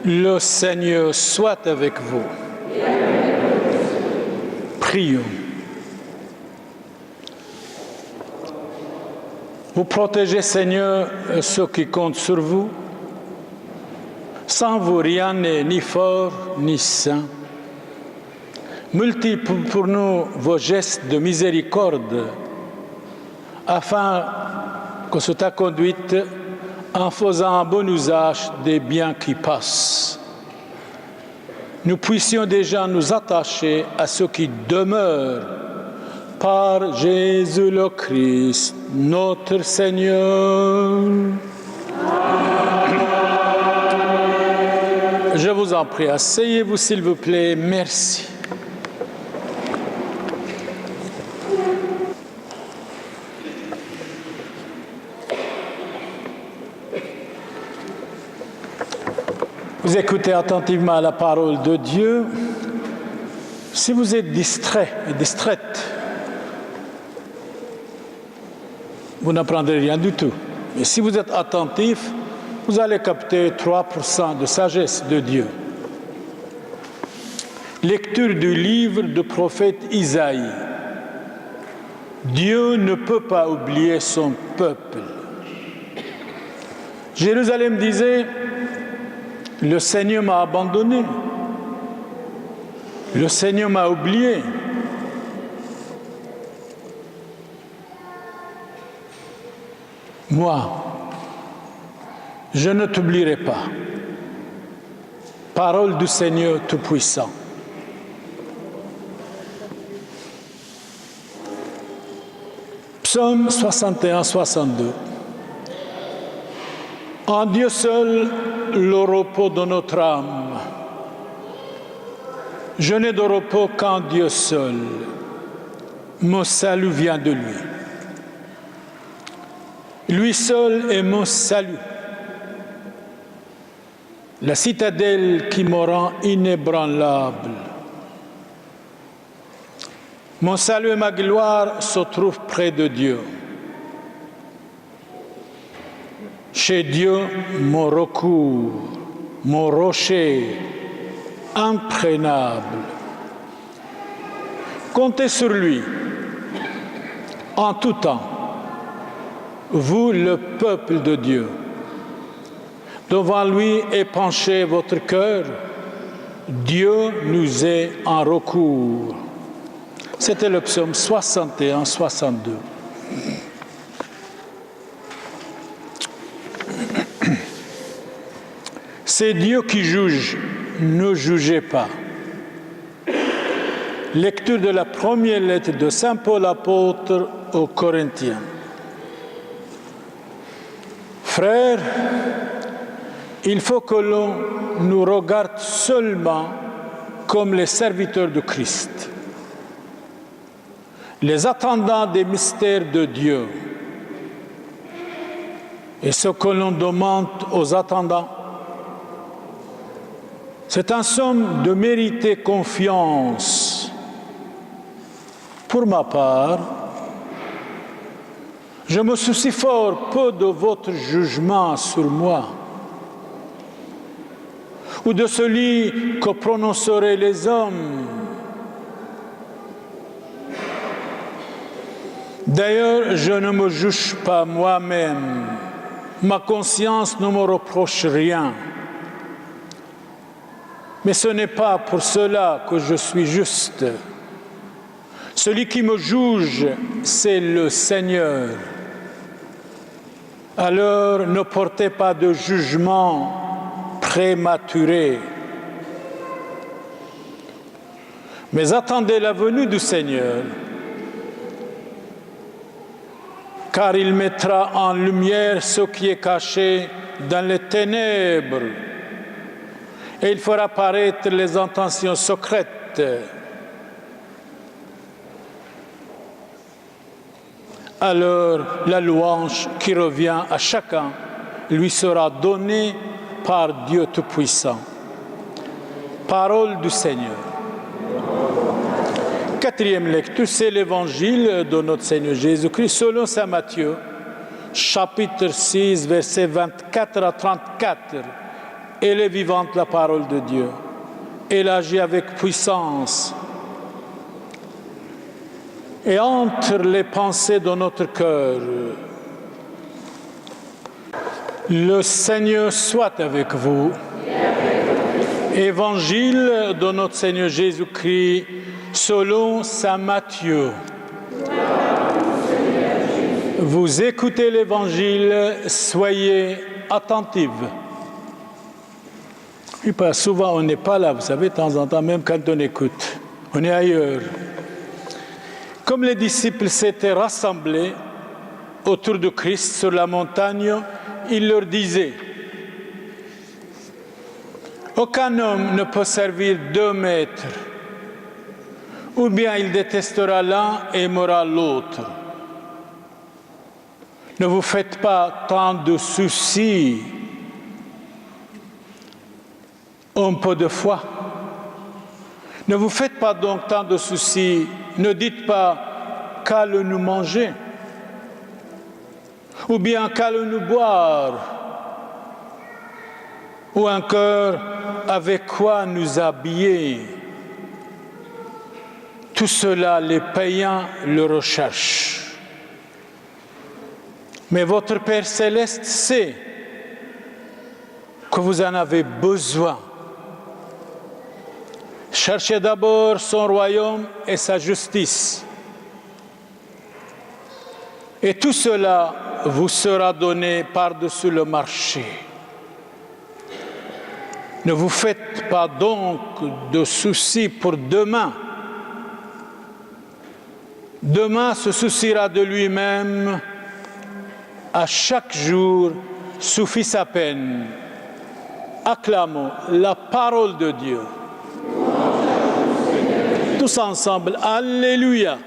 Le Seigneur soit avec vous. Prions. Vous protégez, Seigneur, ceux qui comptent sur vous. Sans vous, rien n'est ni fort ni saint. Multiplie pour nous vos gestes de miséricorde, afin que sous ta conduite, en faisant un bon usage des biens qui passent, nous puissions déjà nous attacher à ceux qui demeurent par Jésus le Christ, notre Seigneur. Je vous en prie, asseyez-vous s'il vous plaît. Merci. Vous écoutez attentivement la parole de Dieu. Si vous êtes distrait et distraite, vous n'apprendrez rien du tout. Mais si vous êtes attentif, vous allez capter 3% de sagesse de Dieu. Lecture du livre du prophète Isaïe. Dieu ne peut pas oublier son peuple. Jérusalem disait: le Seigneur m'a abandonné. Le Seigneur m'a oublié. Moi, je ne t'oublierai pas. Parole du Seigneur Tout-Puissant. Psaume 61-62. En Dieu seul, le repos de notre âme. Je n'ai de repos qu'en Dieu seul. Mon salut vient de lui. Lui seul est mon salut. La citadelle qui me rend inébranlable. Mon salut et ma gloire se trouvent près de Dieu. Chez Dieu, mon recours, mon rocher imprenable. Comptez sur lui en tout temps, vous le peuple de Dieu. Devant lui est penché votre cœur, Dieu nous est en recours. C'était le psaume 61-62. C'est Dieu qui juge, ne jugez pas. Lecture de la première lettre de Saint Paul apôtre aux Corinthiens. Frères, il faut que l'on nous regarde seulement comme les serviteurs de Christ, les attendants des mystères de Dieu. Et ce que l'on demande aux attendants, c'est en somme de mériter confiance. Pour ma part, je me soucie fort peu de votre jugement sur moi ou de celui que prononceraient les hommes. D'ailleurs, je ne me juge pas moi-même. Ma conscience ne me reproche rien. Mais ce n'est pas pour cela que je suis juste. Celui qui me juge, c'est le Seigneur. Alors ne portez pas de jugement prématuré, mais attendez la venue du Seigneur, car il mettra en lumière ce qui est caché dans les ténèbres, et il fera paraître les intentions secrètes. Alors la louange qui revient à chacun lui sera donnée par Dieu Tout-Puissant. Parole du Seigneur. Quatrième lecture, c'est l'évangile de notre Seigneur Jésus-Christ selon saint Matthieu, chapitre 6, versets 24 à 34. Elle est vivante, la parole de Dieu. Elle agit avec puissance. Et entre les pensées de notre cœur, le Seigneur soit avec vous. Évangile de notre Seigneur Jésus-Christ selon saint Matthieu. Vous écoutez l'Évangile, soyez attentifs. Et pas souvent, on n'est pas là, vous savez, de temps en temps, même quand on écoute, on est ailleurs. Comme les disciples s'étaient rassemblés autour de Christ sur la montagne, il leur disait: aucun homme ne peut servir 2 maîtres, ou bien il détestera l'un et aimera l'autre. Ne vous faites pas tant de soucis, un peu de foi. Ne vous faites pas donc tant de soucis, ne dites pas qu'allons-nous manger, ou bien qu'allons-nous boire, ou encore avec quoi nous habiller. Tout cela, les païens le recherchent. Mais votre Père céleste sait que vous en avez besoin. Cherchez d'abord son royaume et sa justice. Et tout cela vous sera donné par-dessus le marché. Ne vous faites pas donc de soucis pour demain. Demain se souciera de lui-même. À chaque jour suffit sa peine. Acclamons la parole de Dieu. Tous ensemble, Alléluia.